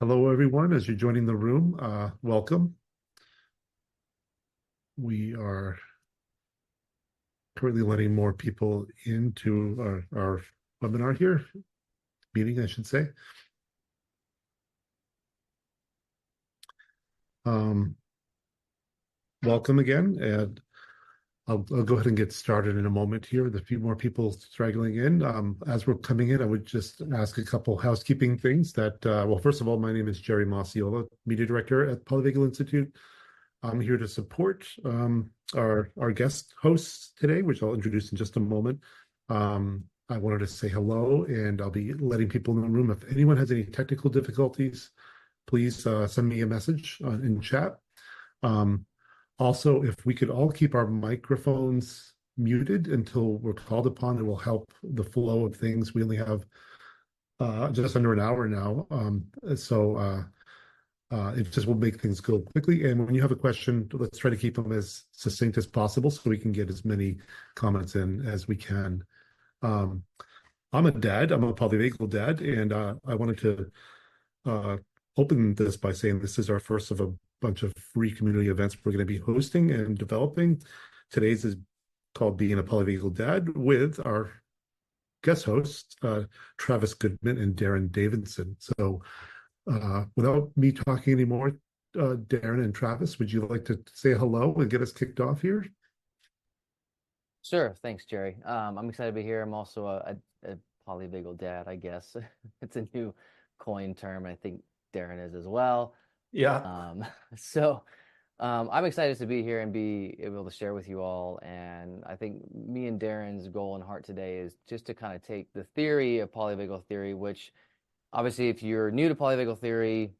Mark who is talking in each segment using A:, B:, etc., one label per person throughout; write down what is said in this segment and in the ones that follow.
A: Hello, everyone. As you're joining the room, welcome. We are currently letting more people into our webinar here, meeting, I should say. Welcome again, and I'll go ahead and get started in a moment here with a few more people straggling in. As we're coming in, I would just ask a couple housekeeping things well, first of all, my name is Jerry Masiola, Media Director at Polyvagal Institute. I'm here to support our guest hosts today, which I'll introduce in just a moment. I wanted to say hello, and I'll be letting people in the room. If anyone has any technical difficulties, please send me a message in chat. Also, if we could all keep our microphones muted until we're called upon, it will help the flow of things. We only have just under an hour now, so it just will make things go quickly. And when you have a question, let's try to keep them as succinct as possible so we can get as many comments in as we can. I'm a dad. I'm a polyvagal dad, and I wanted to open this by saying this is our first of a bunch of free community events we're going to be hosting and developing. Today's is called Being a Polyvagal Dad with our guest hosts, Travis Goodman and Darin Davidson. So without me talking anymore, Darin and Travis, would you like to say hello and get us kicked off here?
B: Sure. Thanks, Jerry. I'm excited to be here. I'm also a polyvagal dad, I guess. It's a new coin term. I think Darin is as well.
A: Yeah.
B: I'm excited to be here and be able to share with you all. And I think me and Darin's goal and heart today is just to kind of take the theory of polyvagal theory, which obviously, if you're new to polyvagal theory,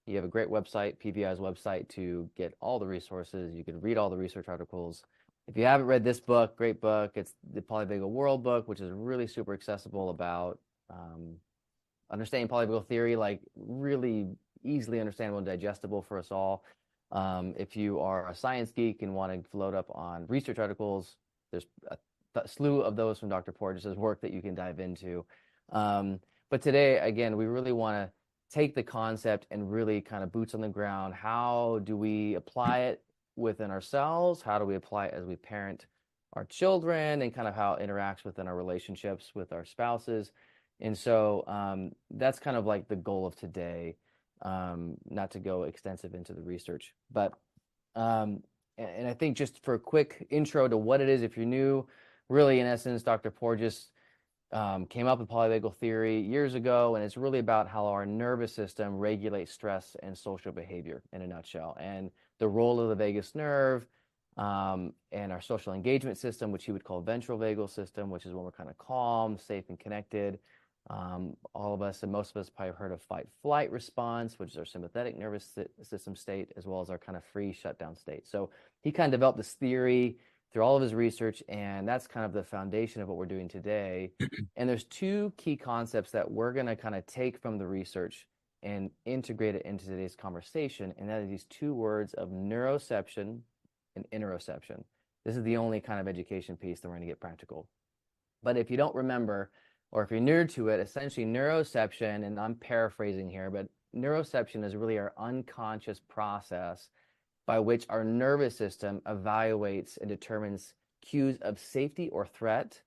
B: you have a great website, PVI's website, to get all the resources. You can read all the research articles. If you haven't read this book, great book. It's the Polyvagal World book, which is really super accessible about understanding polyvagal theory, like really easily understandable and digestible for us all. If you are a science geek and want to float up on research articles, there's a slew of those from Dr. Porges' work that you can dive into. But today, again, we really want to take the concept and really kind of boots on the ground. How do we apply it within ourselves? How do we apply it as we parent our children, and kind of how it interacts within our relationships with our spouses? And so that's kind of like the goal of today, not to go extensive into the research. But and I think just for a quick intro to what it is, if you're new, really in essence, Dr. Porges came up with polyvagal theory years ago, and it's really about how our nervous system regulates stress and social behavior in a nutshell, and the role of the vagus nerve and our social engagement system, which he would call ventral vagal system, which is when we're kind of calm, safe, and connected. All of us and most of us probably have heard of fight-flight response, which is our sympathetic nervous system state, as well as our kind of free shutdown state. So he kind of developed this theory through all of his research, and that's kind of the foundation of what we're doing today. And there's two key concepts that we're going to kind of take from the research and integrate it into today's conversation, and that is these two words of neuroception and interoception. This is the only kind of education piece that we're going to get practical. But if you don't remember, or if you're new to it, essentially neuroception, and I'm paraphrasing here, but neuroception is really our unconscious process by which our nervous system evaluates and determines cues of safety or threat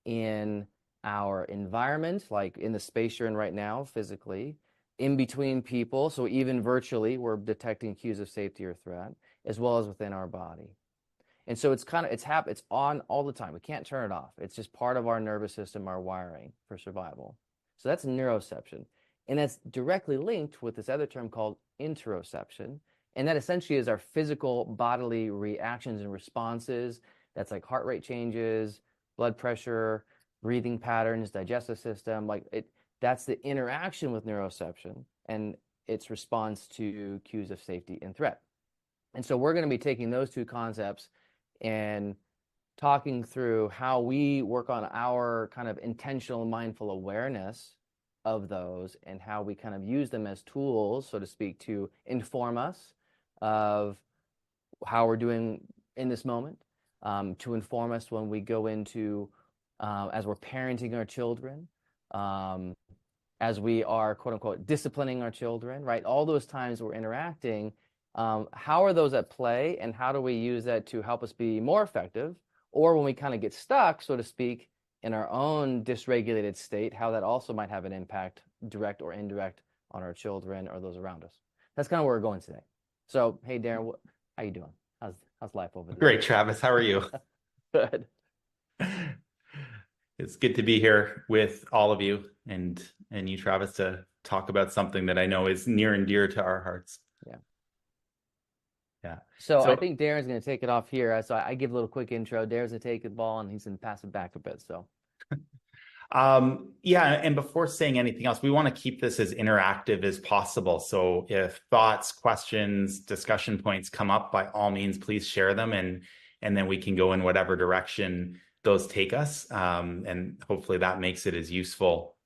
B: in our environment, like in the space you're in right now, physically, in between people, so even virtually, we're detecting cues of safety or threat, as well as within our body. And so it's on all the time. We can't turn it off. It's just part of our nervous system, our wiring for survival. So that's neuroception. And that's directly linked with this other term called interoception. And that essentially is our physical bodily reactions and responses. That's like heart rate changes, blood pressure, breathing patterns, digestive system. That's the interaction with neuroception and its response to cues of safety and threat. And so we're going to be taking those two concepts and talking through how we work on our kind of intentional mindful awareness of those, and how we kind of use them as tools, so to speak, to inform us of how we're doing in this moment, to inform us when we go into, as we're parenting our children, as we are, quote unquote, disciplining our children, right? All those times we're interacting, how are those at play, and how do we use that to help us be more effective? Or when we kind of get stuck, so to speak, in our own dysregulated state, how that also might have an impact, direct or indirect, on our children or those around us. That's kind of where we're going today. So, hey, Darin, how you doing? How's life over there?
C: Great, Travis. How are you?
B: Good.
C: It's good to be here with all of you and you, Travis, to talk about something that I know is near and dear to our hearts.
B: Yeah.
C: Yeah.
B: So I think Darin's going to take it off here. So I give a little quick intro. Darin's going to take the ball and he's going to pass it back a bit. So.
C: Yeah, and before saying anything else, we want to keep this as interactive as possible. So if thoughts, questions, discussion points come up, by all means, please share them, and then we can go in whatever direction those take us. And hopefully that makes it as useful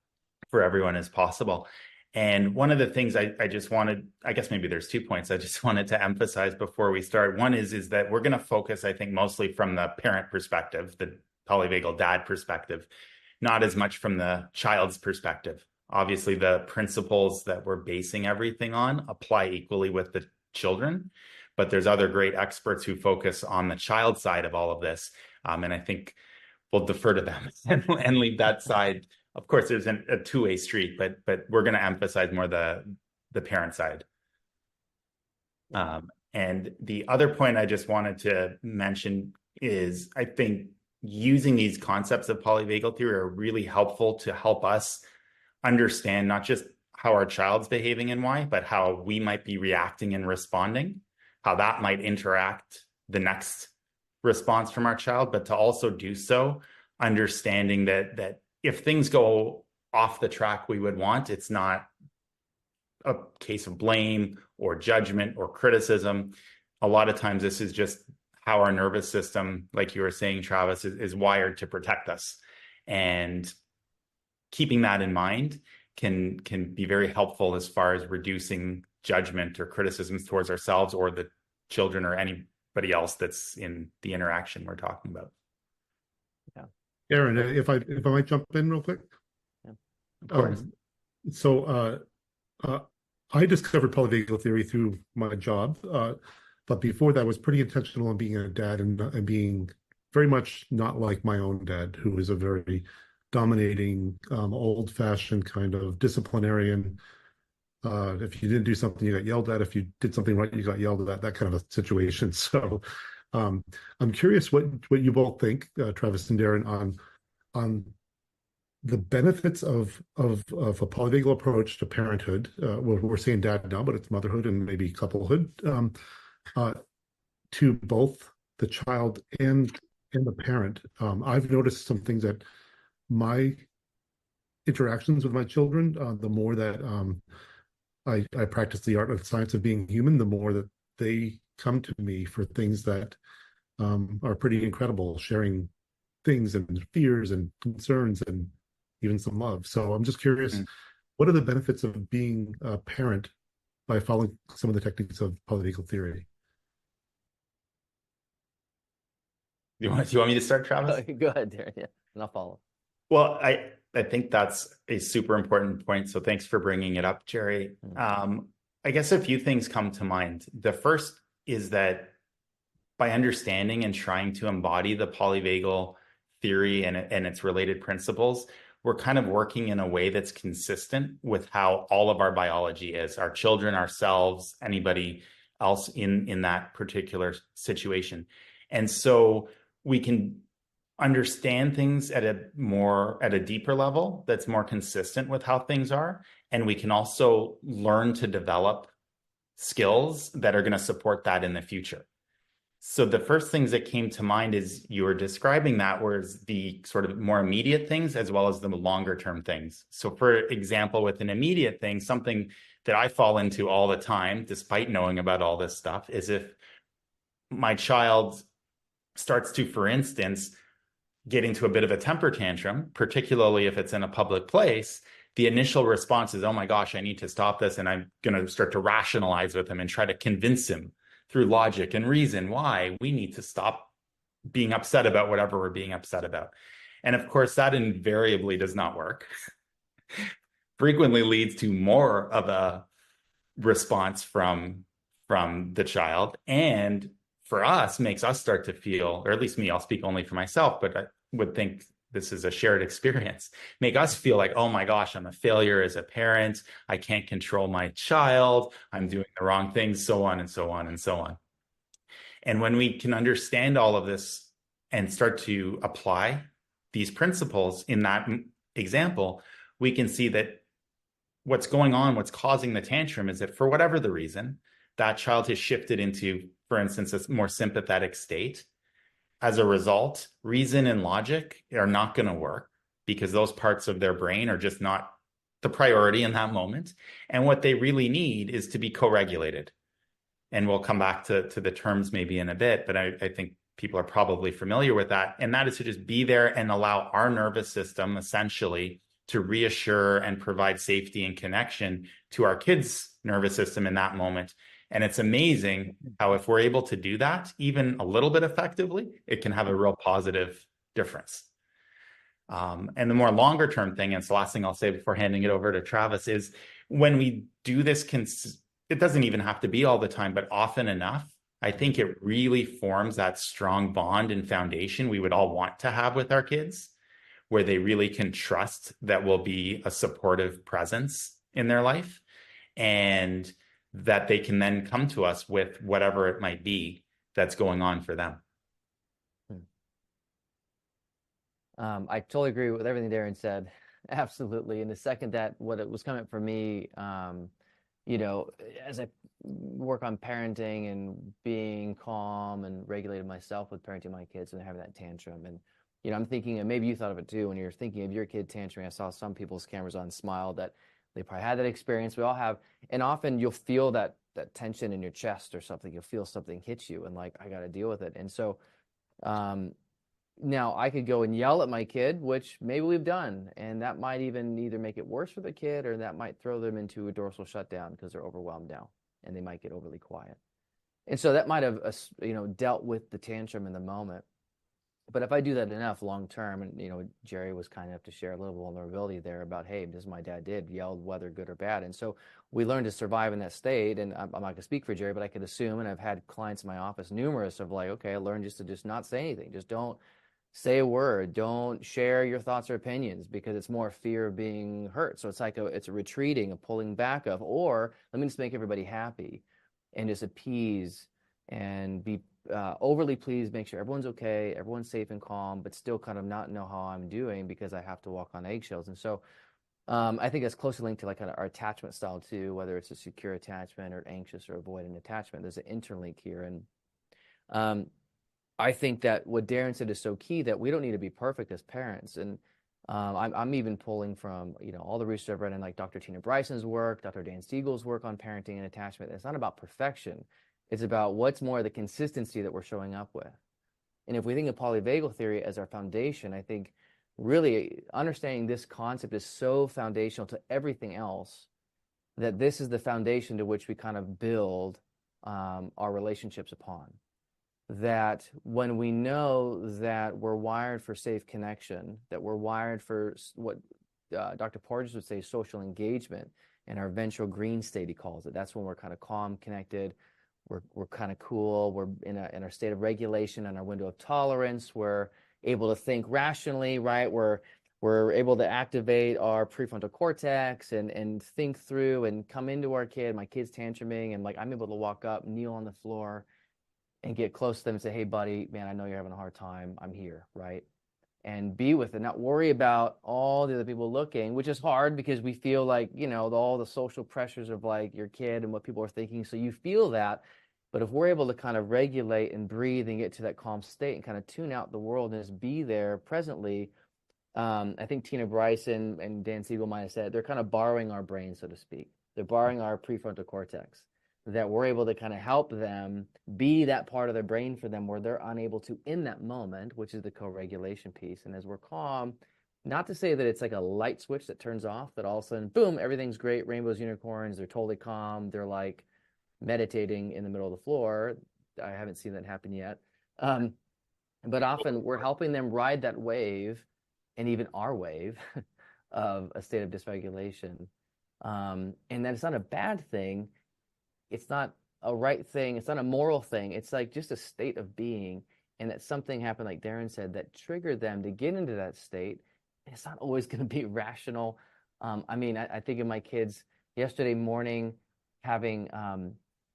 C: for everyone as possible. And one of the things I just wanted, I guess maybe there's 2 points I just wanted to emphasize before we start. One is that we're going to focus, I think, mostly from the parent perspective, the polyvagal dad perspective, not as much from the child's perspective. Obviously, the principles that we're basing everything on apply equally with the children, but there's other great experts who focus on the child side of all of this. And I think we'll defer to them and leave that side. Of course, there's a two-way street, but we're going to emphasize more the parent side. And the other point I just wanted to mention is, I think using these concepts of polyvagal theory are really helpful to help us understand not just how our child's behaving and why, but how we might be reacting and responding, how that might interact the next response from our child, but to also do so understanding that if things go off the track we would want, it's not a case of blame or judgment or criticism. A lot of times this is just how our nervous system, like you were saying, Travis, is wired to protect us. And keeping that in mind can be very helpful as far as reducing judgment or criticisms towards ourselves or the children or anybody else that's in the interaction we're talking about.
B: Yeah.
A: Darin, if I might jump in real quick.
B: Yeah.
C: Of course.
A: I discovered polyvagal theory through my job, but before that, I was pretty intentional in being a dad and being very much not like my own dad, who is a very dominating, old-fashioned kind of disciplinarian. If you didn't do something, you got yelled at. If you did something right, you got yelled at. That kind of a situation. So, I'm curious what you both think, Travis and Darin, on the benefits of a polyvagal approach to parenthood. We're saying dad now, but it's motherhood and maybe couplehood, to both the child and the parent. I've noticed some things that my interactions with my children, the more that I practice the art and science of being human, the more that they come to me for things that are pretty incredible, sharing things and fears and concerns and even some love. So I'm just curious, what are the benefits of being a parent by following some of the techniques of polyvagal theory?
C: Do you want me to start, Travis?
B: Go ahead, Darin. Yeah, and I'll follow.
C: Well, I think that's a super important point. So thanks for bringing it up, Jerry. I guess a few things come to mind. The first is that by understanding and trying to embody the polyvagal theory and its related principles, we're kind of working in a way that's consistent with how all of our biology is, our children, ourselves, anybody else in that particular situation. And so we can understand things at a deeper level that's more consistent with how things are. And we can also learn to develop skills that are going to support that in the future. So the first things that came to mind as you were describing that was the sort of more immediate things as well as the longer term things. So for example, with an immediate thing, something that I fall into all the time, despite knowing about all this stuff, is if my child starts to, for instance, get into a bit of a temper tantrum, particularly if it's in a public place, the initial response is, oh my gosh, I need to stop this. And I'm going to start to rationalize with him and try to convince him through logic and reason why we need to stop being upset about whatever we're being upset about. And of course, that invariably does not work. frequently leads to more of a response from the child, and for us makes us start to feel, or at least me, I'll speak only for myself, but I would think this is a shared experience, make us feel like, oh my gosh, I'm a failure as a parent, I can't control my child, I'm doing the wrong things, so on and so on and so on. And when we can understand all of this and start to apply these principles in that example, we can see that what's going on, what's causing the tantrum is that for whatever the reason, that child has shifted into, for instance, a more sympathetic state. As a result, reason and logic are not going to work because those parts of their brain are just not the priority in that moment. And what they really need is to be co-regulated. And we'll come back to the terms maybe in a bit, but I think people are probably familiar with that. And that is to just be there and allow our nervous system essentially to reassure and provide safety and connection to our kids' nervous system in that moment. And it's amazing how if we're able to do that, even a little bit effectively, it can have a real positive difference. And the more longer term thing, and it's the last thing I'll say before handing it over to Travis, is when we do this, it doesn't even have to be all the time, but often enough, I think it really forms that strong bond and foundation we would all want to have with our kids, where they really can trust that we'll be a supportive presence in their life, and that they can then come to us with whatever it might be that's going on for them.
B: I totally agree with everything Darin said. Absolutely. And the second that what it was coming for me, you know, as I work on parenting and being calm and regulated myself with parenting my kids and having that tantrum. And, you know, I'm thinking, and maybe you thought of it too, when you're thinking of your kid tantrum. I saw some people's cameras on smile that they probably had that experience. We all have. And often you'll feel that tension in your chest or something. You'll feel something hit you and like, I got to deal with it. And so, now I could go and yell at my kid, which maybe we've done, and that might even either make it worse for the kid or that might throw them into a dorsal shutdown because they're overwhelmed now and they might get overly quiet. And so that might have, you know, dealt with the tantrum in the moment. But if I do that enough long term, and, you know, Jerry was kind enough to share a little vulnerability there about, hey, this is my dad did, yelled whether good or bad. And so we learned to survive in that state. And I'm not going to speak for Jerry, but I could assume, and I've had clients in my office, numerous of like, okay, I learned just to not say anything. Just don't say a word. Don't share your thoughts or opinions because it's more fear of being hurt. So it's like it's a retreating, a pulling back of, or let me just make everybody happy and just appease and be overly pleased, make sure everyone's okay, everyone's safe and calm, but still kind of not know how I'm doing because I have to walk on eggshells. And so I think that's closely linked to like our attachment style too, whether it's a secure attachment or anxious or avoidant attachment. There's an interlink here. And I think that what Darin said is so key, that we don't need to be perfect as parents. And I'm even pulling from, you know, all the research I've read in like Dr. Tina Bryson's work, Dr. Dan Siegel's work on parenting and attachment. It's not about perfection. It's about what's more the consistency that we're showing up with. And if we think of polyvagal theory as our foundation, I think really understanding this concept is so foundational to everything else that this is the foundation to which we kind of build our relationships upon. That when we know that we're wired for safe connection, that we're wired for what Dr. Porges would say, social engagement, and our ventral green state, he calls it. That's when we're kind of calm, connected, we're kind of cool, we're in our state of regulation and our window of tolerance, we're able to think rationally, right? We're able to activate our prefrontal cortex and think through and come into our kid. My kid's tantruming, and like I'm able to walk up, kneel on the floor, and get close to them and say, hey, buddy, man, I know you're having a hard time. I'm here, right? And be with it, not worry about all the other people looking, which is hard because we feel like, you know, all the social pressures of like your kid and what people are thinking. So you feel that. But if we're able to kind of regulate and breathe and get to that calm state and kind of tune out the world and just be there presently, I think Tina Bryson and Dan Siegel might have said they're kind of borrowing our brain, so to speak. They're borrowing our prefrontal cortex, that we're able to kind of help them be that part of their brain for them where they're unable to in that moment, which is the co-regulation piece. And as we're calm, not to say that it's like a light switch that turns off, that all of a sudden, boom, everything's great, rainbows, unicorns, they're totally calm, they're like meditating in the middle of the floor. I haven't seen that happen yet. But often we're helping them ride that wave, and even our wave of a state of dysregulation. And that it's not a bad thing. It's not a right thing. It's not a moral thing. It's like just a state of being. And that something happened, like Darin said, that triggered them to get into that state. And it's not always going to be rational. I mean, I think of my kids yesterday morning having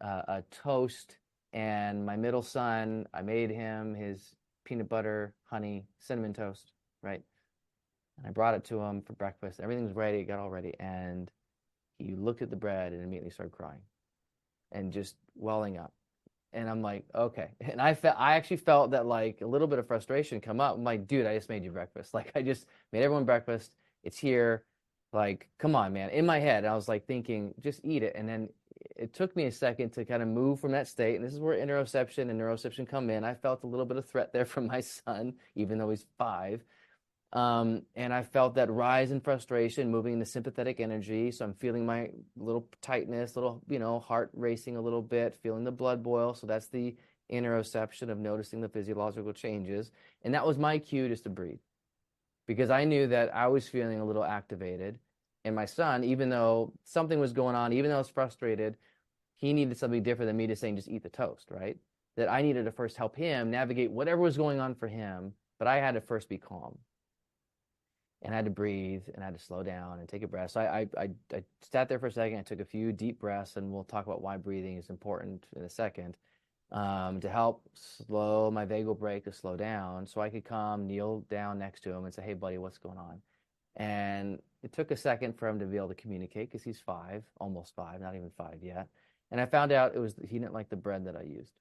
B: a toast, and my middle son, I made him his peanut butter, honey, cinnamon toast, right? And I brought it to him for breakfast. Everything was ready, it got all ready. And he looked at the bread and immediately started crying and just welling up. And I'm like, okay. And I actually felt that like a little bit of frustration come up. I'm like, dude, I just made you breakfast. Like I just made everyone breakfast. It's here. Like, come on, man. In my head, I was like thinking, just eat it. And then it took me a second to kind of move from that state. And this is where interoception and neuroception come in. I felt a little bit of threat there from my son, even though he's 5. And I felt that rise in frustration, moving into sympathetic energy. So I'm feeling my little tightness, little, heart racing a little bit, feeling the blood boil. So that's the interoception of noticing the physiological changes. And that was my cue just to breathe, because I knew that I was feeling a little activated. And my son, even though something was going on, even though I was frustrated, he needed something different than me just saying, just eat the toast, right? That I needed to first help him navigate whatever was going on for him, but I had to first be calm. And I had to breathe, and I had to slow down and take a breath. So I sat there for a second. I took a few deep breaths, and we'll talk about why breathing is important in a second, to help slow my vagal brake to slow down, so I could come, kneel down next to him and say, hey, buddy, what's going on? And it took a second for him to be able to communicate, because he's 5, almost 5, not even 5 yet. And I found out he didn't like the bread that I used.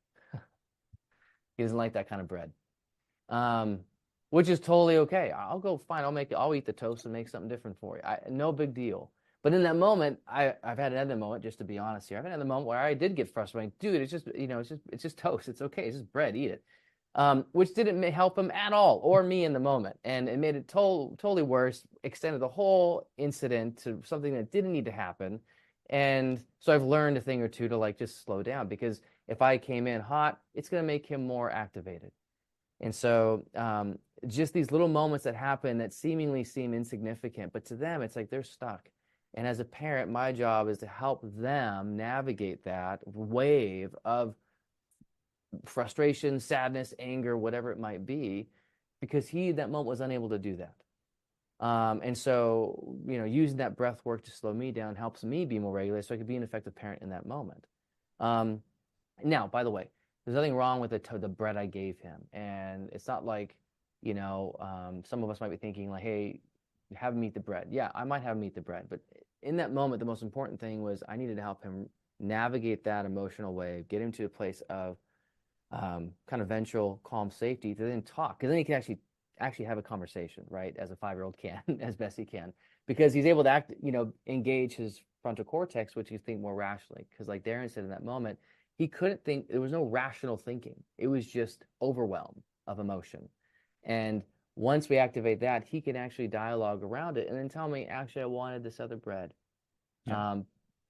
B: He doesn't like that kind of bread. Which is totally okay. I'll go fine. I'll eat the toast and make something different for you. No big deal. But in that moment, I've had another moment, just to be honest here. I've had another moment where I did get frustrated. Dude, it's just toast. It's okay. It's just bread. Eat it. Which didn't help him at all, or me in the moment. And it made it totally worse, extended the whole incident to something that didn't need to happen. And so I've learned a thing or two to like just slow down, because if I came in hot, it's going to make him more activated. And so just these little moments that happen that seemingly seem insignificant, but to them, it's like they're stuck. And as a parent, my job is to help them navigate that wave of frustration, sadness, anger, whatever it might be, because he, that moment, was unable to do that. And so, using that breath work to slow me down helps me be more regulated, so I could be an effective parent in that moment. Now, by the way, there's nothing wrong with the bread I gave him. And it's not like, some of us might be thinking like, hey, have him eat the bread. Yeah, I might have him eat the bread. But in that moment, the most important thing was I needed to help him navigate that emotional wave, get him to a place of kind of ventral, calm safety to then talk. Because then he can actually have a conversation, right? As a 5-year-old can, as best he can. Because he's able to engage his frontal cortex, which you think more rationally. Because like Darin said, in that moment, he couldn't think. There was no rational thinking. It was just overwhelm of emotion. And once we activate that, he can actually dialogue around it and then tell me, actually, I wanted this other bread. Yeah.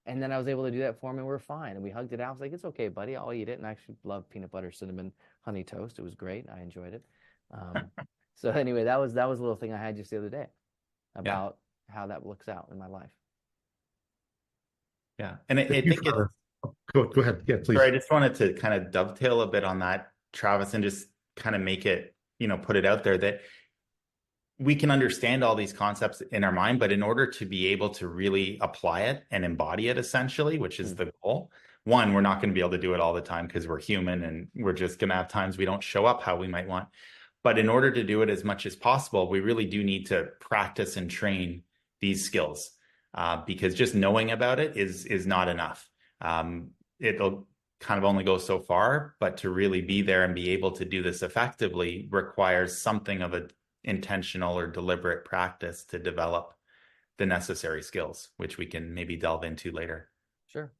B: And then I was able to do that for him, and we're fine. And we hugged it out. I was like, it's okay, buddy. I'll eat it. And I actually love peanut butter, cinnamon, honey toast. It was great. I enjoyed it. So anyway, that was a little thing I had just the other day about how that looks out in my life.
C: Yeah. And I think it's...
A: Go ahead. Yeah, please.
C: Sorry, I just wanted to kind of dovetail a bit on that, Travis, and just kind of make it, put it out there that we can understand all these concepts in our mind, but in order to be able to really apply it and embody it, essentially, which is the goal, one, we're not going to be able to do it all the time because we're human, and we're just going to have times we don't show up how we might want. But in order to do it as much as possible, we really do need to practice and train these skills, because just knowing about it is not enough. It'll kind of only go so far, but to really be there and be able to do this effectively requires something of an intentional or deliberate practice to develop the necessary skills, which we can maybe delve into later.
B: Sure.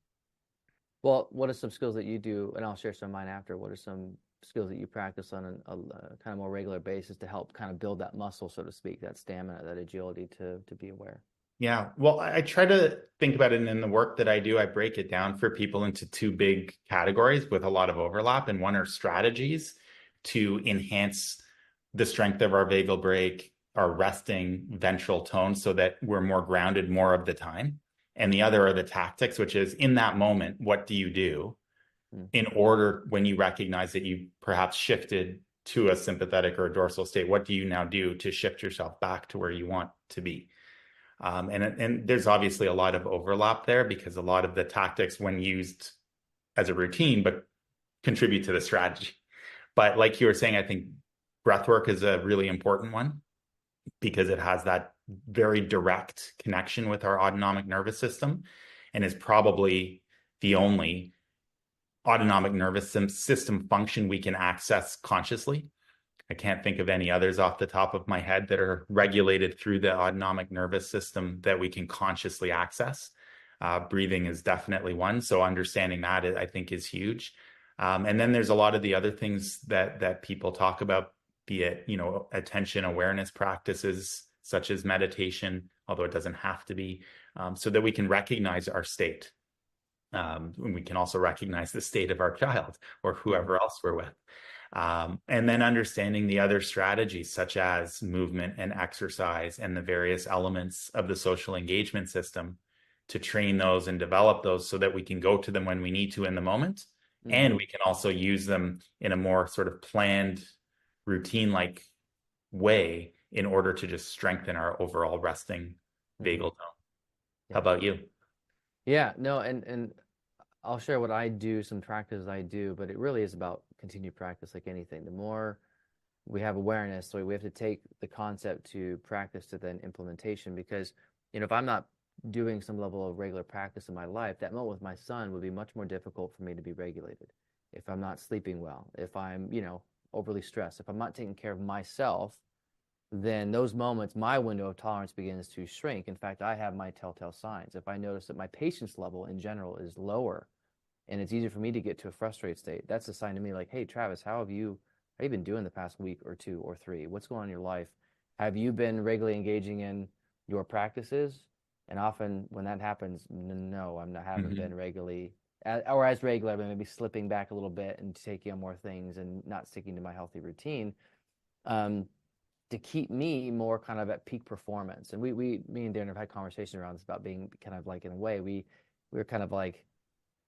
B: Well, what are some skills that you do? And I'll share some of mine after. What are some skills that you practice on a kind of more regular basis to help kind of build that muscle, so to speak, that stamina, that agility to be aware?
C: Yeah, well, I try to think about it, and in the work that I do, I break it down for people into 2 big categories with a lot of overlap. And one are strategies to enhance the strength of our vagal brake, our resting ventral tone so that we're more grounded more of the time. And the other are the tactics, which is in that moment, what do you do in order, when you recognize that you perhaps shifted to a sympathetic or a dorsal state, what do you now do to shift yourself back to where you want to be? And there's obviously a lot of overlap there, because a lot of the tactics, when used as a routine, but contribute to the strategy. But like you were saying, I think breath work is a really important one, because it has that very direct connection with our autonomic nervous system, and is probably the only autonomic nervous system function we can access consciously. I can't think of any others off the top of my head that are regulated through the autonomic nervous system that we can consciously access. Breathing is definitely one. So understanding that, I think, is huge. And then there's a lot of the other things that people talk about, be it, attention awareness practices such as meditation, although it doesn't have to be, so that we can recognize our state. We can also recognize the state of our child or whoever else we're with. And then understanding the other strategies such as movement and exercise and the various elements of the social engagement system, to train those and develop those so that we can go to them when we need to in the moment. And we can also use them in a more sort of planned, routine-like way in order to just strengthen our overall resting vagal tone. How about you?
B: Yeah, no, and I'll share what I do, some practices I do, but it really is about continued practice like anything. The more we have awareness, so we have to take the concept to practice to then implementation, because, if I'm not doing some level of regular practice in my life, that moment with my son would be much more difficult for me to be regulated. If I'm not sleeping well, if I'm, overly stressed, if I'm not taking care of myself, then those moments, my window of tolerance begins to shrink. In fact, I have my telltale signs. If I notice that my patience level in general is lower, and it's easier for me to get to a frustrated state, that's a sign to me like, hey, Travis, how have you been doing the past week or two or three? What's going on in your life? Have you been regularly engaging in your practices? And often when that happens, no, haven't been regularly, or as regular, but maybe slipping back a little bit and taking on more things and not sticking to my healthy routine, to keep me more kind of at peak performance. And me and Darin have had conversations around this about being kind of like, in a way, we're kind of like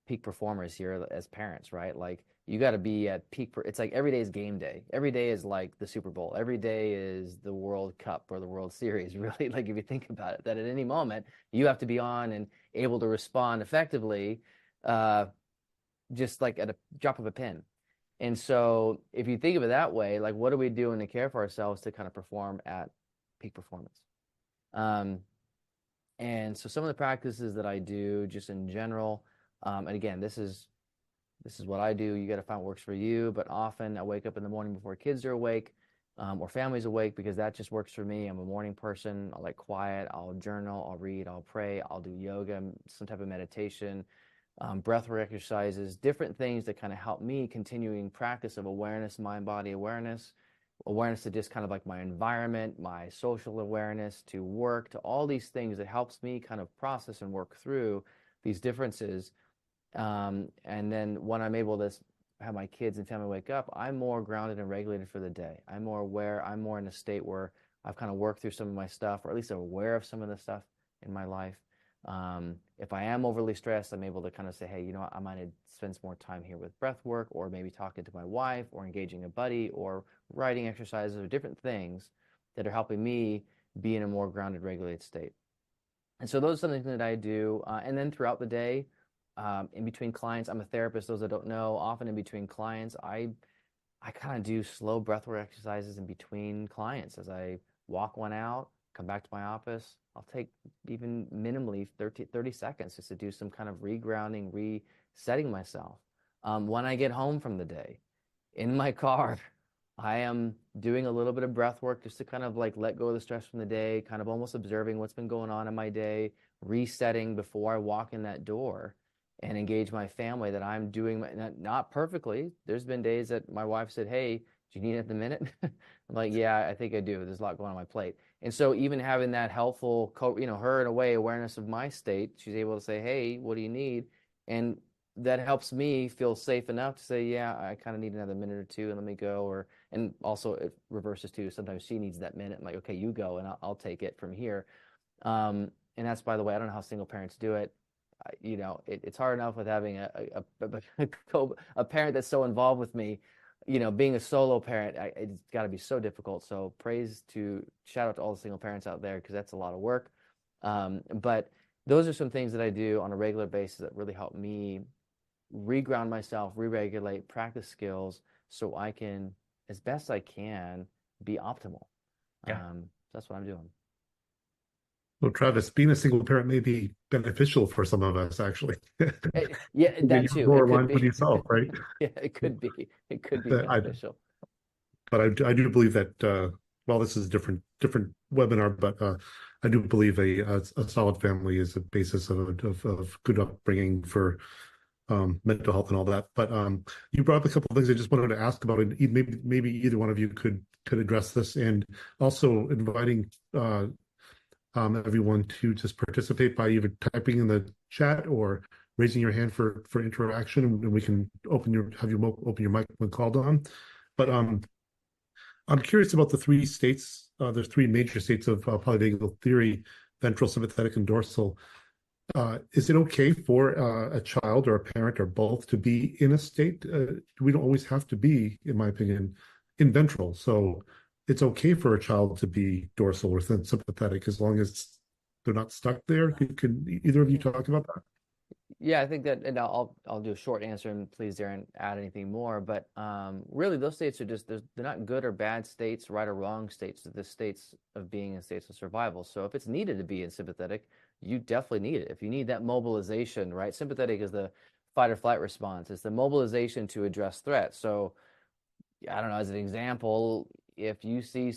B: peak performers here as parents, right? Like, you got to be at peak. It's like every day is game day. Every day is like the Super Bowl. Every day is the World Cup or the World Series, really. Like, if you think about it, that at any moment you have to be on and able to respond effectively, just like at a drop of a pin. And so if you think of it that way, like, what are we doing to care for ourselves to kind of perform at peak performance? And so some of the practices that I do just in general, and again, this is what I do. You got to find what works for you. But often I wake up in the morning before kids are awake, or family's awake, because that just works for me. I'm a morning person. I like quiet. I'll journal, I'll read, I'll pray, I'll do yoga, some type of meditation, breathwork exercises, different things that kind of help me continuing practice of awareness, mind-body awareness to just kind of like my environment, my social awareness, to work, to all these things that helps me kind of process and work through these differences. And then when I'm able to have my kids and family wake up, I'm more grounded and regulated for the day. I'm more aware. I'm more in a state where I've kind of worked through some of my stuff, or at least aware of some of the stuff in my life. If I am overly stressed, I'm able to kind of say, hey, I might spend some more time here with breath work, or maybe talking to my wife, or engaging a buddy, or writing exercises, or different things that are helping me be in a more grounded, regulated state. And so those are some things that I do. And then throughout the day, in between clients, I'm a therapist. Those that don't know, often in between clients, I kind of do slow breathwork exercises in between clients. As I walk one out, come back to my office, I'll take even minimally 30 seconds just to do some kind of regrounding, resetting myself. When I get home from the day, in my car, I am doing a little bit of breath work just to kind of like let go of the stress from the day, kind of almost observing what's been going on in my day, resetting before I walk in that door and engage my family, that I'm doing not perfectly. There's been days that my wife said, hey, do you need it in a minute? I'm like, yeah, I think I do. There's a lot going on my plate. And so even having that helpful, her in a way, awareness of my state, she's able to say, hey, what do you need? And that helps me feel safe enough to say, yeah, I kind of need another minute or two and let me go. And also it reverses too. Sometimes she needs that minute. I'm like, okay, you go and I'll take it from here. And that's, by the way, I don't know how single parents do it. It's hard enough with having a parent that's so involved with me. Being a solo parent, it's got to be so difficult. So shout out to all the single parents out there, because that's a lot of work. But those are some things that I do on a regular basis that really help me reground myself, re-regulate, practice skills, so I can, as best I can, be optimal. That's what I'm doing.
A: Well, Travis, being a single parent may be beneficial for some of us, actually.
B: Yeah, that too.
A: More
B: It could
A: aligned with
B: be.
A: yourself, right?
B: Yeah, it could be. It could be
A: I
B: beneficial.
A: But I do believe that, well, this is a different webinar, but I do believe a solid family is a basis of good upbringing for mental health and all that. But you brought up a couple of things I just wanted to ask about, and maybe either one of you could address this, and also inviting everyone to just participate by either typing in the chat or raising your hand for interaction, and we can open your mic when called on. But I'm curious about the three states. There's three major states of polyvagal theory: ventral, sympathetic, and dorsal. Is it okay for a child or a parent or both to be in a state? We don't always have to be, in my opinion, in ventral. So it's okay for a child to be dorsal or sympathetic, as long as they're not stuck there. Can either of you talk about that?
B: Yeah, I think that, and I'll do a short answer, and please, Darin, add anything more. But really, those states are just, they're not good or bad states, right or wrong states. They're the states of being in states of survival. So if it's needed to be in sympathetic, you definitely need it. If you need that mobilization, right? Sympathetic is the fight or flight response. It's the mobilization to address threats. So I don't know, as an example, if you see,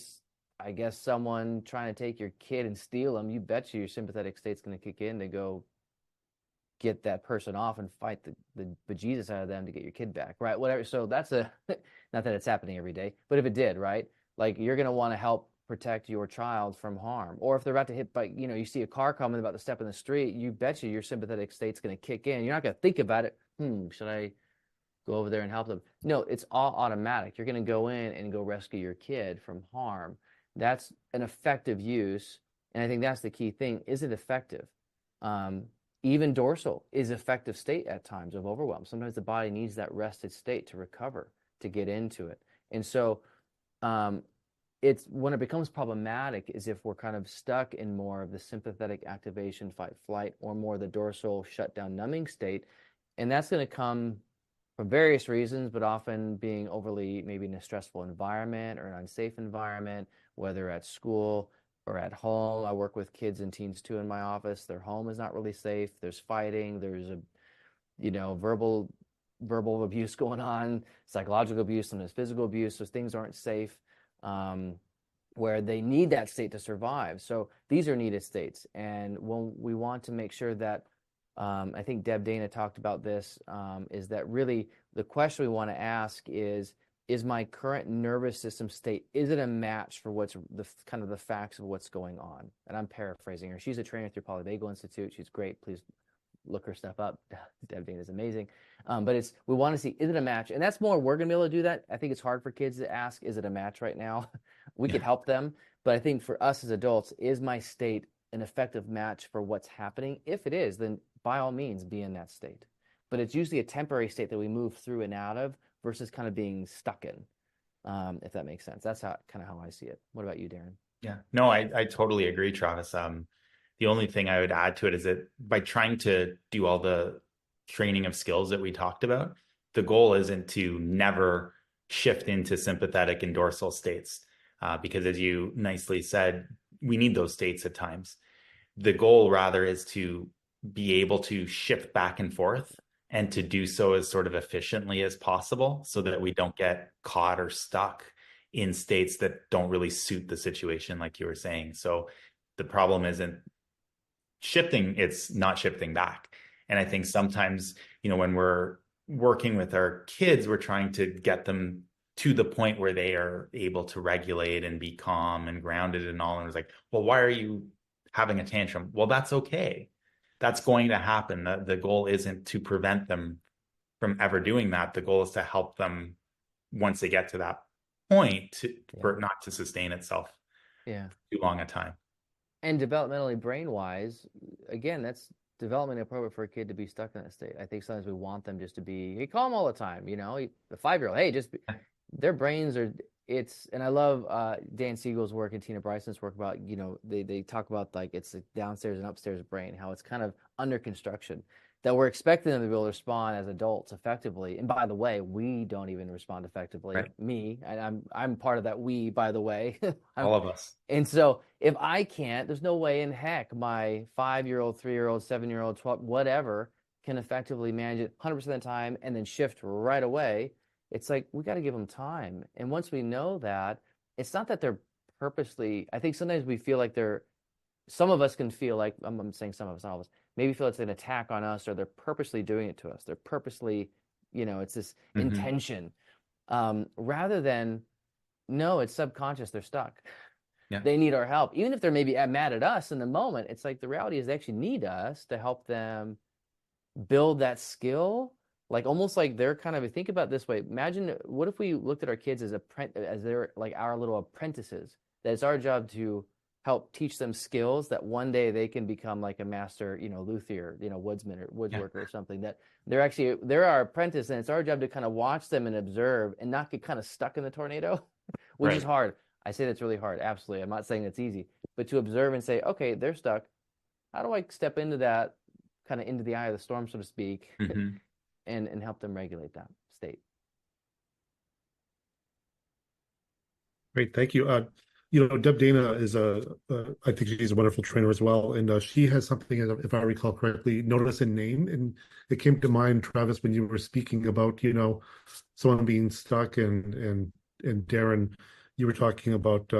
B: I guess, someone trying to take your kid and steal them, you bet your sympathetic state's going to kick in to go get that person off and fight the bejesus out of them to get your kid back, right? Whatever. So that's not that it's happening every day, but if it did, right? Like, you're going to want to help protect your child from harm. Or if they're about to hit by, you see a car coming, about to step in the street, you bet your sympathetic state's going to kick in. You're not going to think about it. Should I go over there and help them? No, it's all automatic. You're going to go in and go rescue your kid from harm. That's an effective use. And I think that's the key thing. Is it effective? Even dorsal is effective state at times of overwhelm. Sometimes the body needs that rested state to recover, to get into it. And so it's when it becomes problematic is if we're kind of stuck in more of the sympathetic activation, fight, flight, or more the dorsal shutdown, numbing state. And that's going to come for various reasons, but often being overly maybe in a stressful environment or an unsafe environment, whether at school or at home. I work with kids and teens too in my office. Their home is not really safe. There's fighting. There's verbal abuse going on, psychological abuse, sometimes physical abuse. So things aren't safe, where they need that state to survive. So these are needed states. And when we want to make sure that, I think Deb Dana talked about this, is that really the question we want to ask is my current nervous system state, is it a match for what's the kind of the facts of what's going on? And I'm paraphrasing her. She's a trainer through Polyvagal Institute. She's great. Please look her stuff up. Deb Dana is amazing. But we want to see, is it a match? And that's more, we're going to be able to do that. I think it's hard for kids to ask, is it a match right now? We could help them. But I think for us as adults, is my state an effective match for what's happening? If it is, then by all means, be in that state. But it's usually a temporary state that we move through and out of versus kind of being stuck in, if that makes sense. That's kind of how I see it. What about you, Darin?
C: Yeah, no, I totally agree, Travis. The only thing I would add to it is that by trying to do all the training of skills that we talked about, the goal isn't to never shift into sympathetic and dorsal states, because as you nicely said, we need those states at times. The goal rather is to be able to shift back and forth, and to do so as sort of efficiently as possible so that we don't get caught or stuck in states that don't really suit the situation, like you were saying. So the problem isn't shifting, it's not shifting back. And I think sometimes, when we're working with our kids, we're trying to get them to the point where they are able to regulate and be calm and grounded and all. And it's like, well, why are you having a tantrum? Well, that's okay. That's going to happen. The goal isn't to prevent them from ever doing that. The goal is to help them once they get to that point for it not to sustain itself too long a time.
B: And developmentally, brain-wise, again, that's developmentally appropriate for a kid to be stuck in that state. I think sometimes we want them just to be, hey, calm all the time, you know, the 5-year-old, hey, just be, their brains are, and I love Dan Siegel's work and Tina Bryson's work about, you know, they talk about like it's a downstairs and upstairs brain, how it's kind of under construction, that we're expecting them to be able to respond as adults effectively. And by the way, we don't even respond effectively.
C: Right.
B: Me, and I'm part of that we, by the way.
C: All of us.
B: And so if I can't, there's no way in heck my 5-year-old, 3-year-old, 7-year-old, 12, whatever, can effectively manage it 100% of the time and then shift right away. It's like, we got to give them time. And once we know that, it's not that they're purposely, I think sometimes we feel like some of us can feel like, I'm saying some of us, not all of us, maybe feel it's an attack on us, or they're purposely doing it to us. They're purposely, you know, it's this intention. Rather than, no, it's subconscious, they're stuck. Yeah. They need our help. Even if they're maybe mad at us in the moment, it's like the reality is they actually need us to help them build that skill. Like almost like they're kind of, think about it this way. Imagine, what if we looked at our kids as they're like our little apprentices, that it's our job to help teach them skills that one day they can become like a master, you know, luthier, you know, woodsman or woodworker or something, that they're our apprentice, and it's our job to kind of watch them and observe and not get kind of stuck in the tornado, which is hard. I say that's really hard. Absolutely. I'm not saying it's easy, but to observe and say, okay, they're stuck. How do I step into that, kind of into the eye of the storm, so to speak, and help them regulate that state?
A: Great. Thank you. You know, Deb Dana is I think she's a wonderful trainer as well. And she has something, if I recall correctly, notice and name. And it came to mind, Travis, when you were speaking about, you know, someone being stuck, and Darin, you were talking about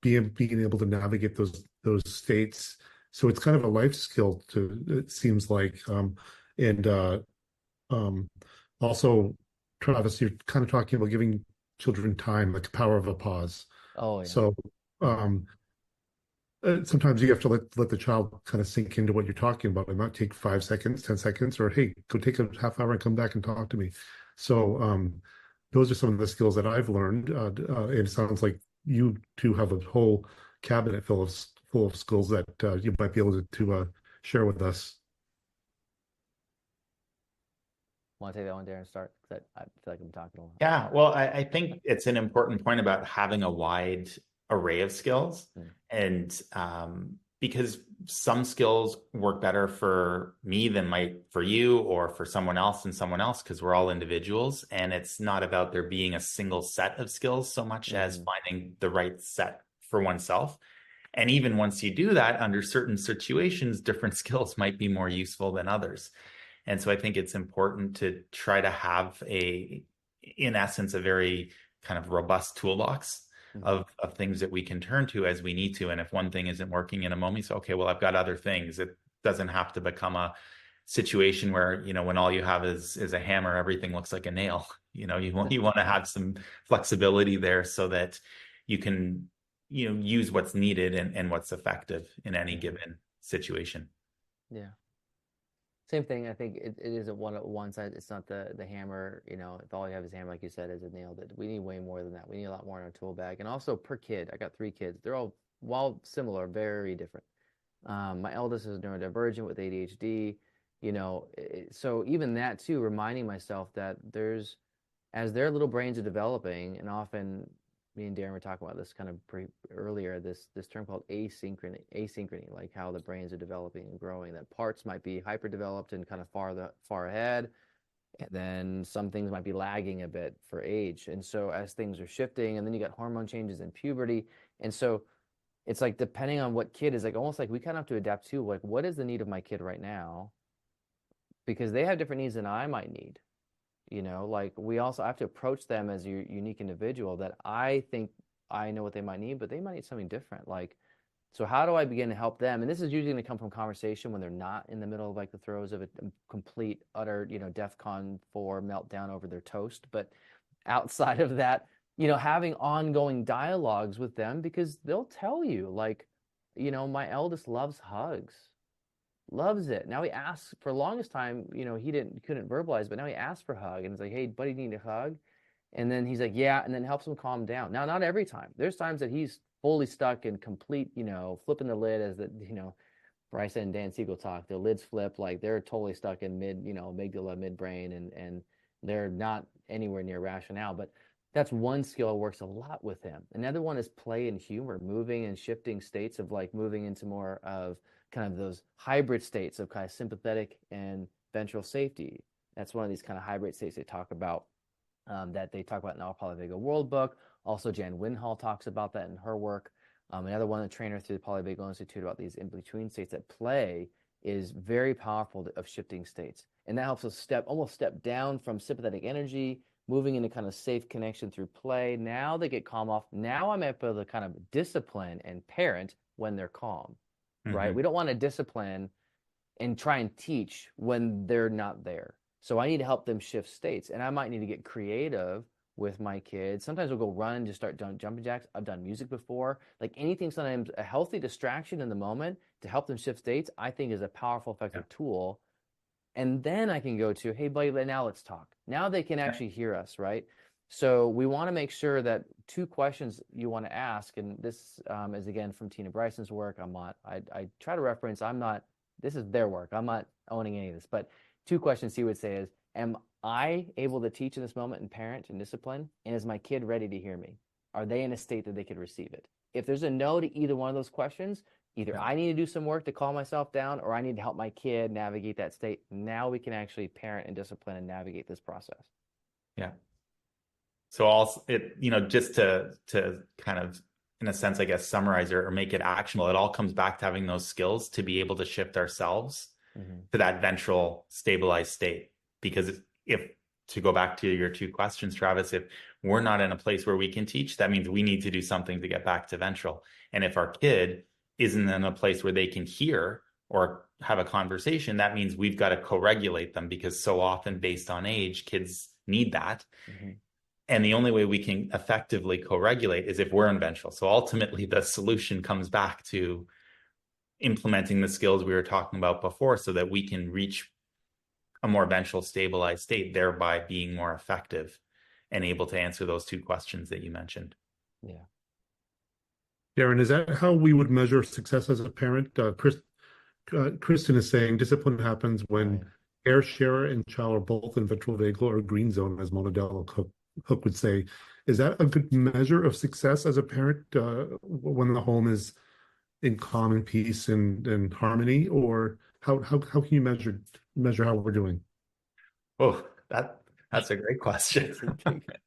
A: being able to navigate those states. So it's kind of a life skill it seems like. Also, Travis, you're kind of talking about giving children time, like the power of a pause.
B: Oh, yeah.
A: So sometimes you have to let the child kind of sink into what you're talking about, and not take 5 seconds, 10 seconds, or hey, go take a half hour and come back and talk to me. So those are some of the skills that I've learned. And it sounds like you two have a whole cabinet full of skills that you might be able to share with us.
B: Want to take that one, Darin, start? Because I feel like I'm talking a lot.
C: Yeah, well, I think it's an important point about having a wide array of skills. And because some skills work better for me than might for you, or for someone else and someone else, because we're all individuals. And it's not about there being a single set of skills so much as finding the right set for oneself. And even once you do that, under certain situations, different skills might be more useful than others. And so I think it's important to try to have in essence, a very kind of robust toolbox of things that we can turn to as we need to. And if one thing isn't working in a moment, so, okay, well, I've got other things. It doesn't have to become a situation where, you know, when all you have is a hammer, everything looks like a nail. You know, you want to have some flexibility there so that you can, you know, use what's needed and what's effective in any given situation.
B: Yeah. Same thing. I think it is one side. It's not the hammer, you know, if all you have is hammer, like you said, is a nail. That we need way more than that. We need a lot more in our tool bag. And also per kid, I got 3 kids. They're all, while similar, very different. My eldest is neurodivergent with ADHD, you know, so even that too, reminding myself that as their little brains are developing, and often me and Darin were talking about this kind of earlier, this term called asynchrony, like how the brains are developing and growing, that parts might be hyper-developed and kind of far ahead, and then some things might be lagging a bit for age. And so as things are shifting, and then you got hormone changes in puberty, and so it's like, depending on what kid is, like almost like we kind of have to adapt to, like, what is the need of my kid right now? Because they have different needs than I might need. You know, like we also have to approach them as a unique individual, that I think I know what they might need, but they might need something different. Like, so how do I begin to help them? And this is usually going to come from conversation when they're not in the middle of like the throes of a complete, utter, you know, DEFCON 4 meltdown over their toast. But outside of that, you know, having ongoing dialogues with them, because they'll tell you, like, you know, my eldest loves hugs. loves it. Now he asks for the longest time, he couldn't verbalize, but now he asks for a hug, and it's like, hey, buddy, need a hug? And then he's like, yeah, and then helps him calm down. Now, not every time. There's times that he's fully stuck in complete, flipping the lid, as the, Bryce and Dan Siegel talk. The lids flip, like they're totally stuck in amygdala, midbrain, and they're not anywhere near rationale. But that's one skill that works a lot with him. Another one is play and humor, moving and shifting states of like moving into more of kind of those hybrid states of kind of sympathetic and ventral safety. That's one of these kind of hybrid states they talk about, that they talk about in the Polyvagal World book. Also, Jan Winhall talks about that in her work. Another one, the trainer through the Polyvagal Institute, about these in-between states. That play is very powerful of shifting states. And that helps us almost step down from sympathetic energy, moving into kind of safe connection through play. Now they get calm off. Now I'm able to kind of discipline and parent when they're calm, right? We don't want to discipline and try and teach when they're not there. So I need to help them shift states. And I might need to get creative with my kids. Sometimes we'll go run and just start doing jumping jacks. I've done music before. Like anything, sometimes a healthy distraction in the moment to help them shift states, I think is a powerful, effective tool. And then I can go to, hey, buddy, now let's talk. Now they can actually hear us, right? So we want to make sure that two questions you want to ask, and this is again from Tina Bryson's work. I try to reference, this is their work. I'm not owning any of this, but two questions he would say is, am I able to teach in this moment and parent and discipline? And is my kid ready to hear me? Are they in a state that they could receive it? If there's a no to either one of those questions, either I need to do some work to calm myself down, or I need to help my kid navigate that state. Now we can actually parent and discipline and navigate this process.
C: Yeah. So just to kind of, in a sense, I guess, summarize or make it actionable, it all comes back to having those skills to be able to shift ourselves to that ventral stabilized state. Because if to go back to your two questions, Travis, if we're not in a place where we can teach, that means we need to do something to get back to ventral. And if our kid isn't in a place where they can hear or have a conversation, that means we've got to co-regulate them, because so often, based on age, kids need that. And the only way we can effectively co-regulate is if we're in ventral. So ultimately, the solution comes back to implementing the skills we were talking about before, so that we can reach a more ventral stabilized state, thereby being more effective and able to answer those two questions that you mentioned.
B: Yeah.
A: Darin, is that how we would measure success as a parent? Kristen is saying discipline happens when air sharer and child are both in ventral vagal or green zone, as Monadel Hook would say. Is that a good measure of success as a parent when the home is in calm and peace and harmony? Or how can you measure how we're doing?
C: Oh, that's a great question.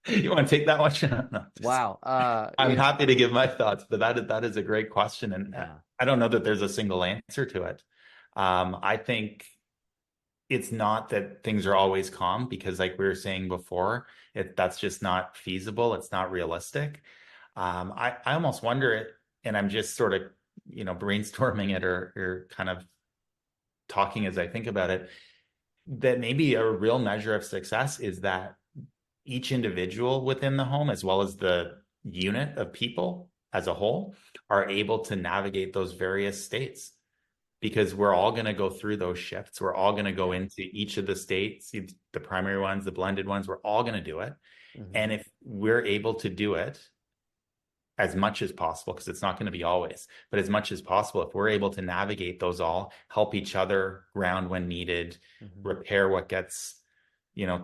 C: You want to take that one? No,
B: wow.
C: I'm happy to give my thoughts, but that is a great question. And I don't know that there's a single answer to it. I think it's not that things are always calm, because like we were saying before, that's just not feasible. It's not realistic. I almost wonder it, and I'm just sort of, brainstorming it or kind of talking as I think about it, that maybe a real measure of success is that each individual within the home, as well as the unit of people as a whole, are able to navigate those various states. Because we're all going to go through those shifts. We're all going to go into each of the states, the primary ones, the blended ones. We're all going to do it. And if we're able to do it as much as possible, because it's not going to be always, but as much as possible, if we're able to navigate those all, help each other ground when needed, repair what gets,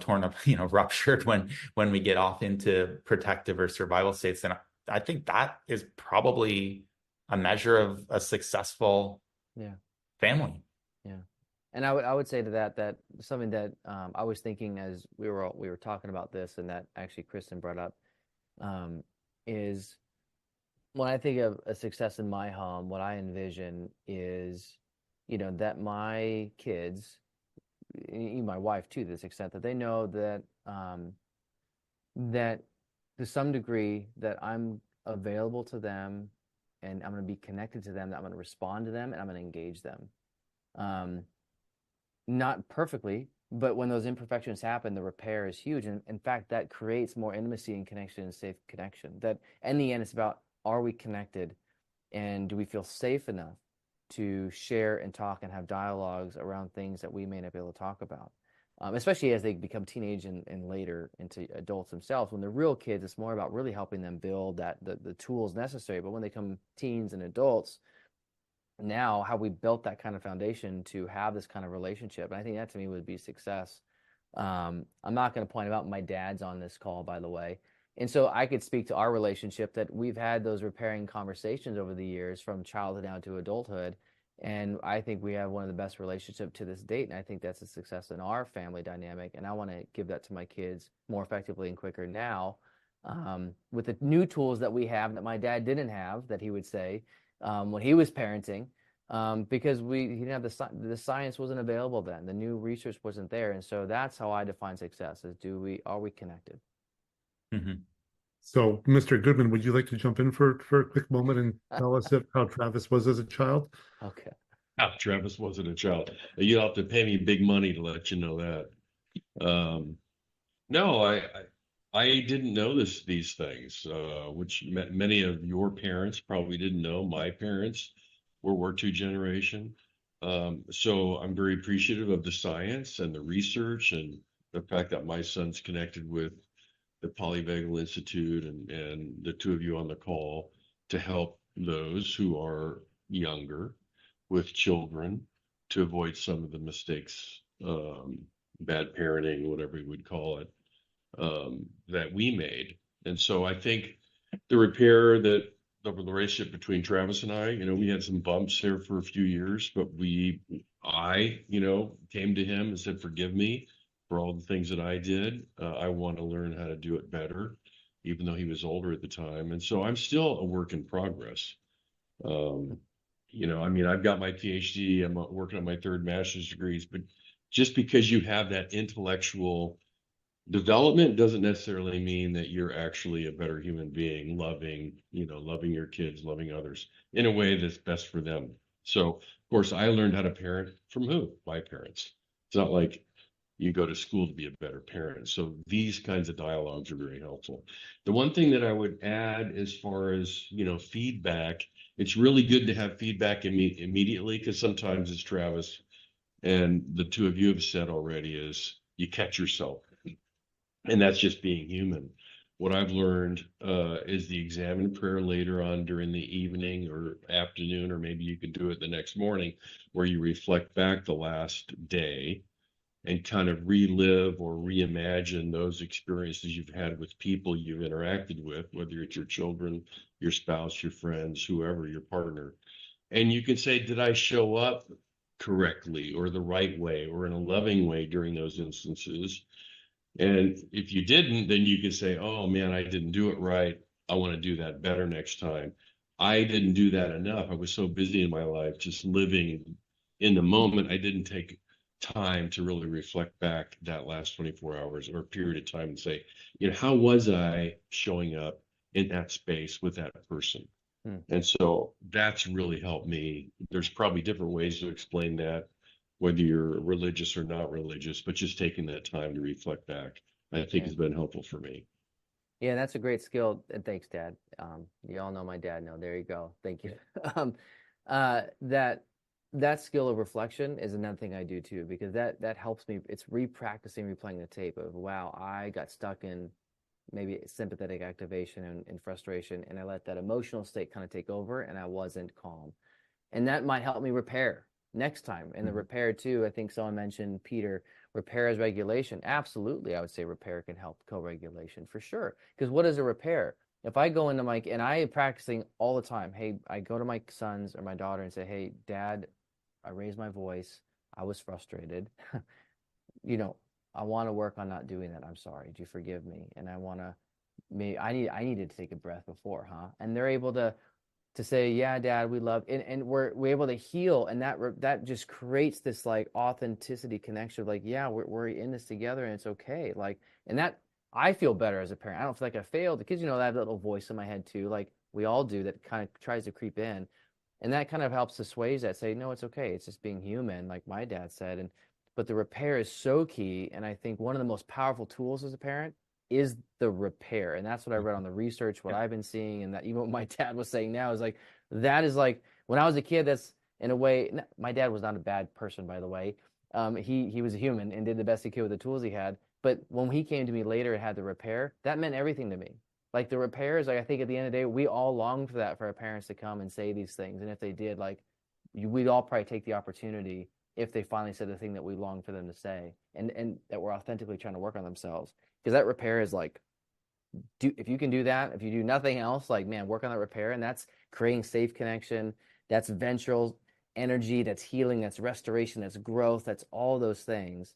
C: torn up, ruptured when we get off into protective or survival states, then I think that is probably a measure of a successful family. Yeah.
B: And I would say to that something that I was thinking as we were talking about this, and that actually Kristen brought up, is when I think of a success in my home, what I envision is, that my kids, my wife too, to this extent, that they know that that to some degree that I'm available to them, and I'm going to be connected to them, that I'm going to respond to them, and I'm going to engage them. Not perfectly, but when those imperfections happen, the repair is huge. And in fact, that creates more intimacy and connection and safe connection. That in the end, it's about, are we connected, and do we feel safe enough to share and talk and have dialogues around things that we may not be able to talk about. Especially as they become teenage and later into adults themselves. When they're real kids, it's more about really helping them build the tools necessary. But when they become teens and adults, now how we built that kind of foundation to have this kind of relationship, and I think that to me would be success. I'm not going to point out my dad's on this call, by the way. And so I could speak to our relationship that we've had those repairing conversations over the years from childhood down to adulthood. And I think we have one of the best relationships to this date. And I think that's a success in our family dynamic. And I want to give that to my kids more effectively and quicker now, with the new tools that we have that my dad didn't have, that he would say, when he was parenting, because he didn't have the science wasn't available then. The new research wasn't there. And so that's how I define success is are we connected?
C: Mm-hmm.
A: So, Mr. Goodman, would you like to jump in for a quick moment and tell us how Travis was as a child?
B: Okay.
D: How Travis wasn't a child. You'll have to pay me big money to let you know that. No, I didn't know these things, which many of your parents probably didn't know. My parents, World War II generation. So I'm very appreciative of the science and the research and the fact that my son's connected with the Polyvagal Institute and the two of you on the call to help those who are younger with children to avoid some of the mistakes, bad parenting, whatever you would call it, that we made. And so I think the relationship between Travis and I, we had some bumps there for a few years, but I came to him and said, forgive me for all the things that I did. I want to learn how to do it better, even though he was older at the time. And so I'm still a work in progress. I've got my PhD, I'm working on my third master's degrees, but just because you have that intellectual development doesn't necessarily mean that you're actually a better human being, loving your kids, loving others in a way that's best for them. So, of course, I learned how to parent from who? My parents. It's not like you go to school to be a better parent. So these kinds of dialogues are very helpful. The one thing that I would add as far as, feedback, it's really good to have feedback immediately, because sometimes, as Travis and the two of you have said already, is you catch yourself. And that's just being human. What I've learned is the examine prayer later on during the evening or afternoon, or maybe you could do it the next morning, where you reflect back the last day and kind of relive or reimagine those experiences you've had with people you've interacted with, whether it's your children, your spouse, your friends, whoever, your partner. And you can say, did I show up correctly or the right way or in a loving way during those instances? And if you didn't, then you can say, oh man, I didn't do it right. I want to do that better next time. I didn't do that enough. I was so busy in my life, just living in the moment. I didn't take time to really reflect back that last 24 hours or period of time and say, how was I showing up in that space with that person? And so that's really helped me. There's probably different ways to explain that, whether you're religious or not religious, but just taking that time to reflect back, I think has been helpful for me.
B: Yeah, that's a great skill. And thanks, Dad. You all know my dad now. There you go. Thank you. That skill of reflection is another thing I do too, because that helps me. It's replaying the tape of, wow, I got stuck in maybe sympathetic activation and frustration, and I let that emotional state kind of take over, and I wasn't calm. And that might help me repair next time. And the repair too, I think someone mentioned, Peter, repair is regulation. Absolutely, I would say repair can help co-regulation for sure. Because what is a repair? If I go into and I am practicing all the time, hey, I go to my sons or my daughter and say, hey, Dad, I raised my voice. I was frustrated. I want to work on not doing that. I'm sorry. Do you forgive me? And I needed to take a breath before, huh? And they're able to say, yeah, Dad, we love, and we're able to heal. And that just creates this like authenticity connection of like, yeah, we're in this together and it's okay. Like, and that I feel better as a parent. I don't feel like I failed. The kids, that little voice in my head too, like we all do, that kind of tries to creep in. And that kind of helps assuage that, say, no, it's okay. It's just being human, like my dad said. But the repair is so key. And I think one of the most powerful tools as a parent is the repair. And that's what I read on the research, what I've been seeing, and that even what my dad was saying now is like, that is like, when I was a kid, in a way, my dad was not a bad person, by the way. He was a human and did the best he could with the tools he had. But when he came to me later and had the repair, that meant everything to me. Like the repairs, like I think at the end of the day, we all longed for that, for our parents to come and say these things. And if they did, like we'd all probably take the opportunity if they finally said the thing that we longed for them to say, and that we're authentically trying to work on themselves. Because that repair is like, if you can do that, if you do nothing else, like, man, work on that repair, and that's creating safe connection, that's ventral energy, that's healing, that's restoration, that's growth, that's all those things.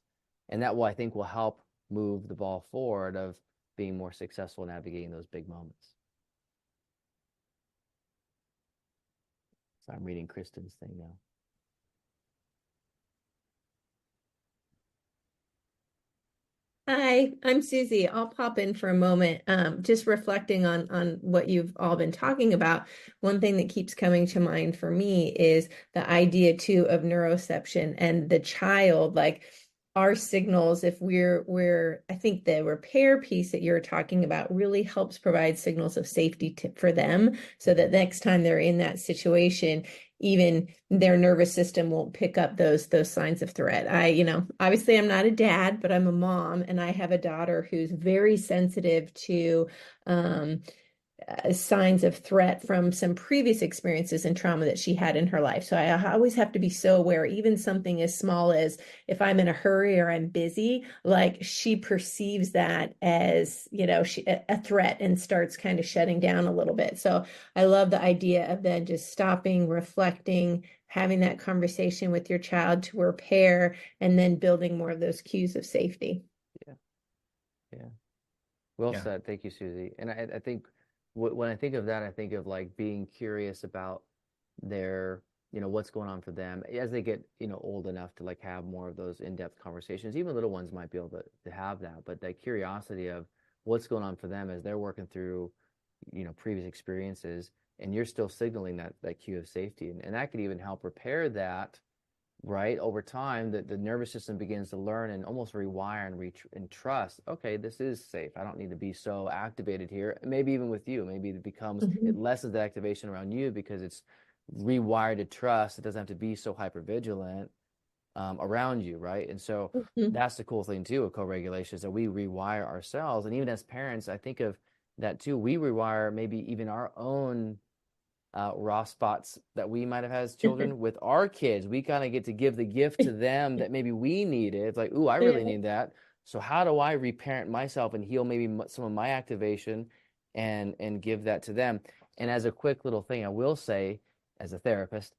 B: And that will, I think, will help move the ball forward of being more successful navigating those big moments. So I'm reading Kristen's thing now.
E: Hi, I'm Susie. I'll pop in for a moment. Just reflecting on what you've all been talking about. One thing that keeps coming to mind for me is the idea too of neuroception and the child, like our signals. If I think the repair piece that you're talking about really helps provide signals of safety for them, so that next time they're in that situation, even their nervous system won't pick up those signs of threat. Obviously I'm not a dad, but I'm a mom, and I have a daughter who's very sensitive to signs of threat from some previous experiences and trauma that she had in her life. So I always have to be so aware, even something as small as if I'm in a hurry or I'm busy, like she perceives that as, a threat and starts kind of shutting down a little bit. So I love the idea of then just stopping, reflecting, having that conversation with your child to repair, and then building more of those cues of safety.
B: Yeah. Well said. Thank you, Susie. And I think when I think of that, I think of like being curious about their, what's going on for them as they get, old enough to like have more of those in-depth conversations. Even little ones might be able to have that, but that curiosity of what's going on for them as they're working through, previous experiences, and you're still signaling that cue of safety. And that could even help repair that, right? Over time, the nervous system begins to learn and almost rewire and trust, okay, this is safe. I don't need to be so activated here. Maybe even with you, maybe it becomes, it lessens the activation around you because it's rewired to trust. It doesn't have to be so hypervigilant around you, right? And so that's the cool thing too of co-regulation, is that we rewire ourselves. And even as parents, I think of that too. We rewire maybe even our own raw spots that we might have had as children with our kids. We kind of get to give the gift to them that maybe we needed. It's like, ooh, I really need that. So how do I reparent myself and heal maybe some of my activation and give that to them? And as a quick little thing, I will say, as a therapist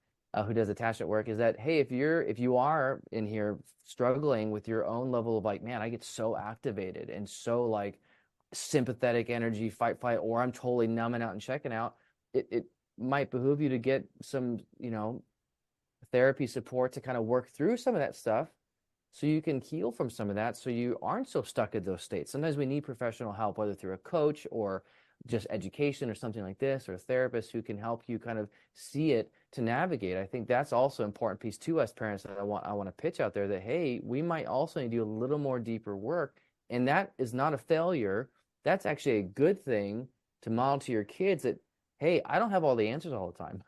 B: who does attachment work, is that, hey, if you are in here struggling with your own level of like, man, I get so activated and so like sympathetic energy, fight, or I'm totally numbing out and checking out, it might behoove you to get some, therapy support to kind of work through some of that stuff so you can heal from some of that, so you aren't so stuck in those states. Sometimes we need professional help, whether through a coach or just education or something like this, or a therapist who can help you kind of see it to navigate. I think that's also an important piece to us parents that I want to pitch out there, that, hey, we might also need to do a little more deeper work. And that is not a failure. That's actually a good thing to model to your kids, that, hey, I don't have all the answers all the time.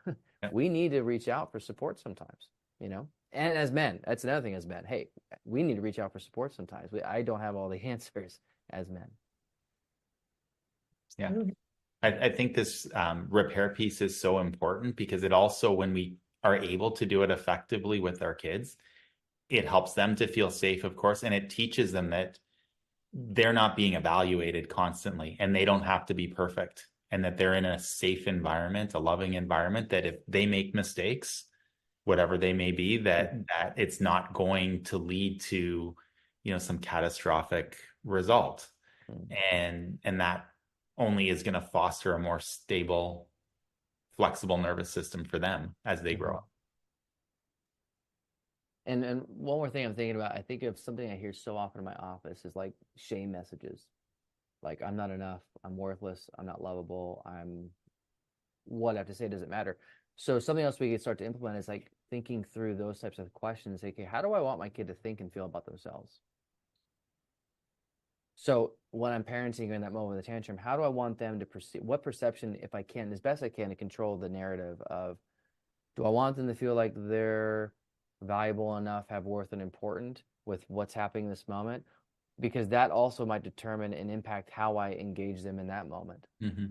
B: We need to reach out for support sometimes, And as men, that's another thing as men. Hey, we need to reach out for support sometimes. I don't have all the answers as men.
C: Yeah. I think this repair piece is so important, because it also, when we are able to do it effectively with our kids, it helps them to feel safe, of course, and it teaches them that they're not being evaluated constantly and they don't have to be perfect, and that they're in a safe environment, a loving environment, that if they make mistakes, whatever they may be, that it's not going to lead to, some catastrophic result. And that only is going to foster a more stable, flexible nervous system for them as they grow up.
B: And one more thing I'm thinking about, I think of something I hear so often in my office is like shame messages. Like, I'm not enough, I'm worthless, I'm not lovable, what I have to say doesn't matter. So something else we can start to implement is like thinking through those types of questions. Like, okay, how do I want my kid to think and feel about themselves? So when I'm parenting in that moment of the tantrum, how do I want them to perceive, what perception, if I can, as best I can, to control the narrative of, Do I want them to feel like they're valuable enough, have worth and important with what's happening in this moment? Because that also might determine and impact how I engage them in that moment.
C: Mm-hmm.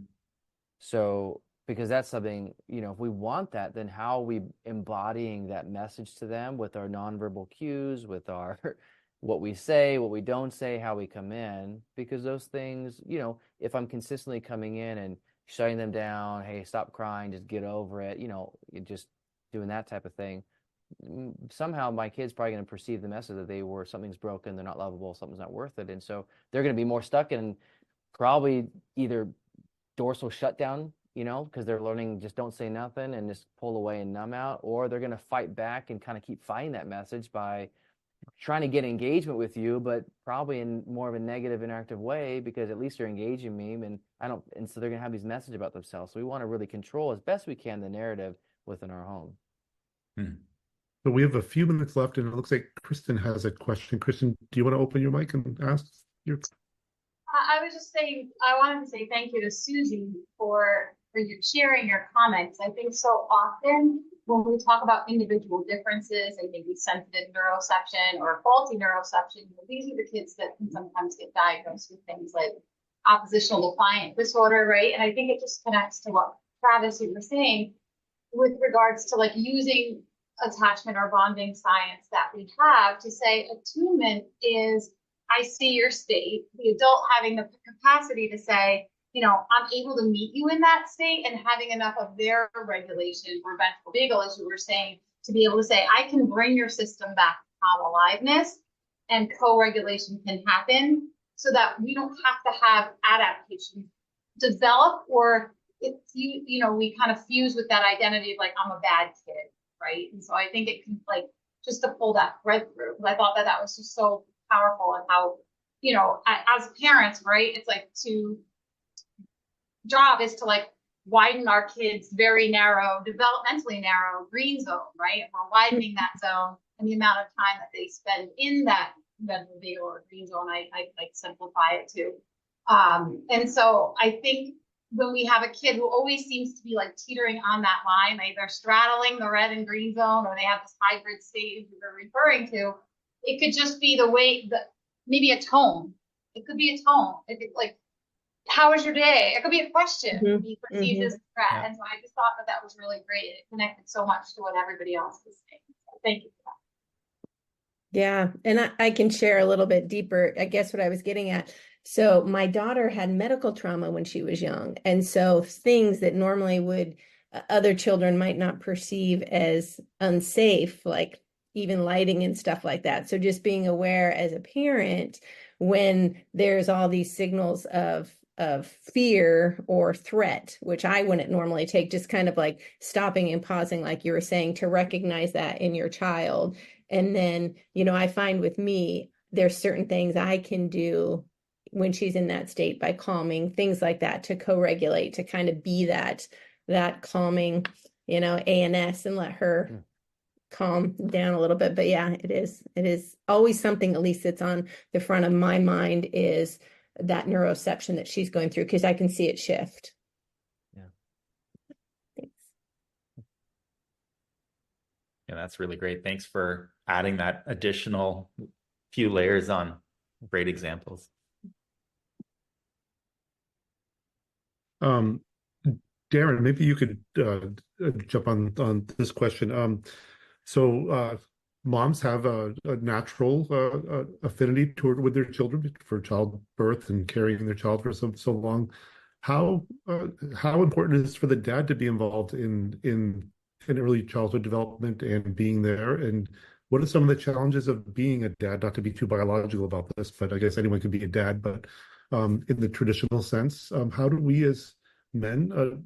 B: So, because that's something, if we want that, then how are we embodying that message to them with our nonverbal cues, with our what we say, what we don't say, how we come in? Because those things, if I'm consistently coming in and shutting them down, hey, stop crying, just get over it, just doing that type of thing, somehow my kid's probably going to perceive the message that something's broken, they're not lovable, something's not worth it. And so they're going to be more stuck in probably either dorsal shutdown, because they're learning just don't say nothing and just pull away and numb out, or they're going to fight back and kind of keep fighting that message by trying to get engagement with you, but probably in more of a negative interactive way, because at least you're engaging me and so they're going to have these messages about themselves. So we want to really control as best we can the narrative within our home.
A: So we have a few minutes left, and it looks like Kristen has a question. Kristen, do you want to open your mic and ask your?
F: I was just saying, I wanted to say thank you to Susie for your sharing your comments. I think so often when we talk about individual differences, I think sensitive neuroception or faulty neuroception, these are the kids that can sometimes get diagnosed with things like oppositional defiant disorder, right? And I think it just connects to what Travis, you were saying with regards to like using attachment or bonding science that we have to say attunement is, I see your state, the adult having the capacity to say, I'm able to meet you in that state, and having enough of their regulation or ventral vagal, as you were saying, to be able to say, I can bring your system back to calm aliveness, and co-regulation can happen so that we don't have to have adaptation develop, or it's, we kind of fuse with that identity of like, I'm a bad kid, right? And so I think it can, like, just to pull that thread through, because I thought that was just so powerful, and how, as parents, right, it's like job is to like widen our kids' very narrow, developmentally narrow green zone, right? We're widening that zone, and the amount of time that they spend in that ventral vagal or green zone, I like simplify it too. And so I think when we have a kid who always seems to be like teetering on that line, they're straddling the red and green zone, or they have this hybrid state you're referring to, it could just be the way that maybe a tone. It could be a tone. It could, like, how was your day? It could be a question.
E: Mm-hmm.
F: Be perceived as a threat. Yeah. And so I just thought that was really great. It connected so much to what everybody else was saying. So thank you for that.
E: Yeah. And I can share a little bit deeper, I guess, what I was getting at. So my daughter had medical trauma when she was young. And so things that normally other children might not perceive as unsafe, like even lighting and stuff like that. So just being aware as a parent when there's all these signals of fear or threat, which I wouldn't normally take, just kind of like stopping and pausing, like you were saying, to recognize that in your child. And then, I find with me, there's certain things I can do when she's in that state by calming, things like that, to co-regulate, to kind of be that calming, ANS, and let her calm down a little bit. But yeah, it is always something, at least it's on the front of my mind, is that neuroception that she's going through, because I can see it shift.
B: Yeah.
E: Thanks.
C: Yeah, that's really great. Thanks for adding that additional few layers on. Great examples.
A: Darin, maybe you could jump on this question. So moms have a natural affinity with their children for childbirth and carrying their child for so long. How important is it for the dad to be involved in early childhood development and being there? And what are some of the challenges of being a dad? Not to be too biological about this, but I guess anyone can be a dad. But in the traditional sense, how do we as men,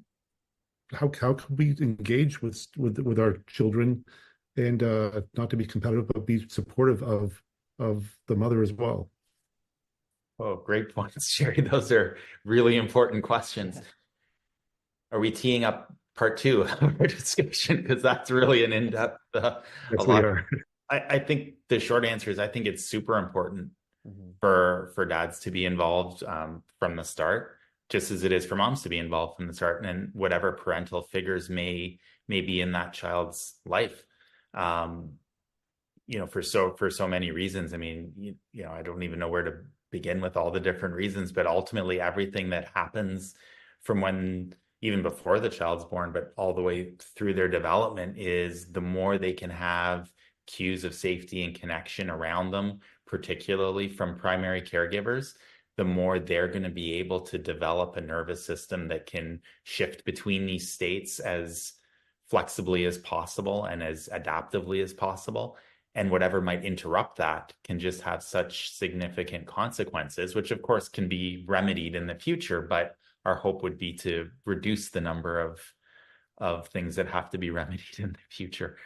A: how can we engage with our children, and not to be competitive, but be supportive of the mother as well?
C: Oh, great points, Sherry. Those are really important questions. Are we teeing up part 2 of our discussion? Because that's really an in-depth.
A: Yes, we are.
C: I think the short answer is I think it's super important for dads to be involved from the start. just as it is for moms to be involved from the start, and whatever parental figures may be in that child's life. For so many reasons. I mean, I don't even know where to begin with all the different reasons, but ultimately everything that happens from when, even before the child's born, but all the way through their development, is the more they can have cues of safety and connection around them, particularly from primary caregivers, the more they're going to be able to develop a nervous system that can shift between these states as flexibly as possible and as adaptively as possible. And whatever might interrupt that can just have such significant consequences, which of course can be remedied in the future, but our hope would be to reduce the number of things that have to be remedied in the future.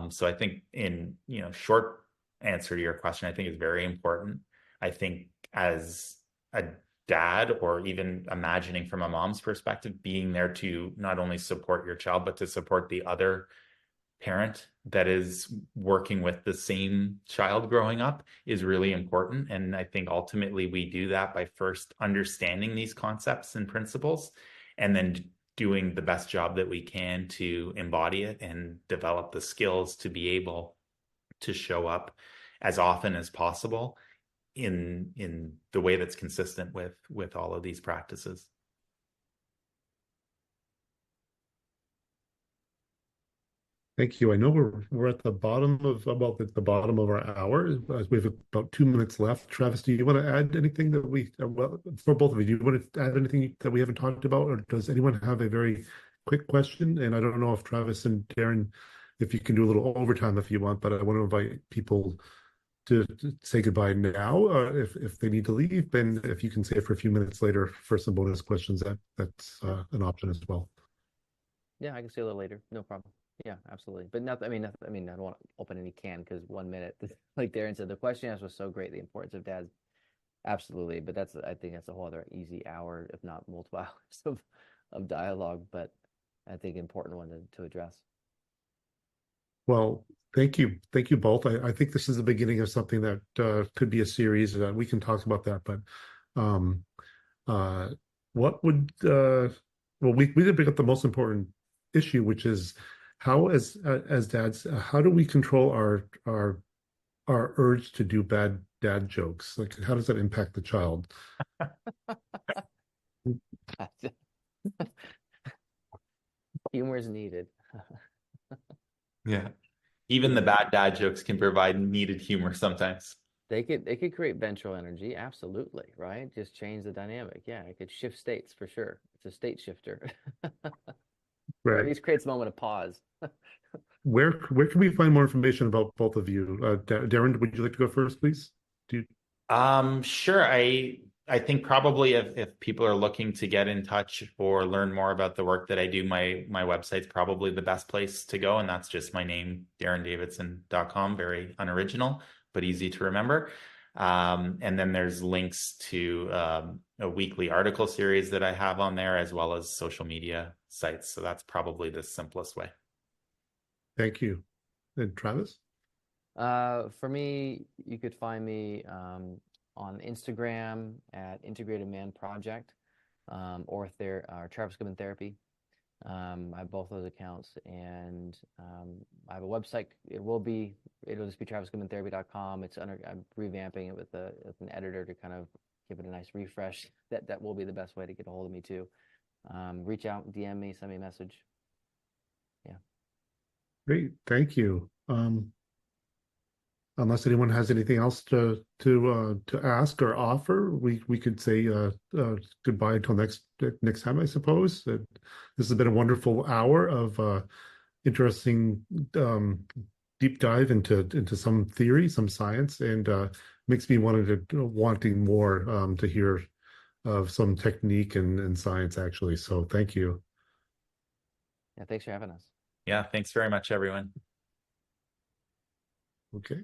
C: So I think, in short answer to your question, I think it's very important. I think as a dad, or even imagining from a mom's perspective, being there to not only support your child, but to support the other parent that is working with the same child growing up is really important. And I think ultimately we do that by first understanding these concepts and principles, and then doing the best job that we can to embody it and develop the skills to be able to show up as often as possible in the way that's consistent with all of these practices.
A: Thank you. I know we're at the bottom of the bottom of our hour. We have about 2 minutes left. Travis, do you want to add anything that for both of you, do you want to add anything that we haven't talked about, or does anyone have a very quick question? And I don't know if Travis and Darin, if you can do a little overtime if you want, but I want to invite people to say goodbye now, if they need to leave. And if you can stay for a few minutes later for some bonus questions, that's an option as well.
B: Yeah, I can stay a little later. No problem. Yeah, absolutely. But I don't want to open any can, because 1 minute, like Darin said, the question asked was so great, the importance of dads. Absolutely. But I think that's a whole other easy hour, if not multiple hours of dialogue, but I think important one to address. Well,
A: thank you. Thank you both. I think this is the beginning of something that could be a series. We can talk about that, but what would, well, we did bring up the most important issue, which is how, as dads, how do we control our urge to do bad dad jokes? Like, how does that impact the child?
B: Humor is needed.
C: Yeah. Even the bad dad jokes can provide needed humor sometimes.
B: They could create ventral energy, absolutely, right? Just change the dynamic. Yeah, it could shift states for sure. It's a state shifter. Right. Or at least creates a moment of pause.
A: Where can we find more information about both of you? Darin, would you like to go first, please?
C: Sure. I think probably if people are looking to get in touch or learn more about the work that I do, my website's probably the best place to go. And that's just my name, darindavidson.com. Very unoriginal, but easy to remember. And then there's links to a weekly article series that I have on there, as well as social media sites. So that's probably the simplest way.
A: Thank you. And Travis?
B: For me, you could find me on Instagram at Integrated Man Project, or Travis Goodman Therapy. I have both those accounts, and I have a website. It'll just be travisgoodmantherapy.com. I'm revamping it with an editor to kind of give it a nice refresh. That will be the best way to get a hold of me too. Reach out, DM me, send me a message. Yeah.
A: Great, thank you. Unless anyone has anything else to ask or offer, we could say goodbye until next time, I suppose. This has been a wonderful hour of interesting deep dive into some theory, some science, and makes me wanting more to hear of some technique and science, actually. So thank you.
B: Yeah, thanks for having us.
C: Yeah, thanks very much, everyone.
A: Okay.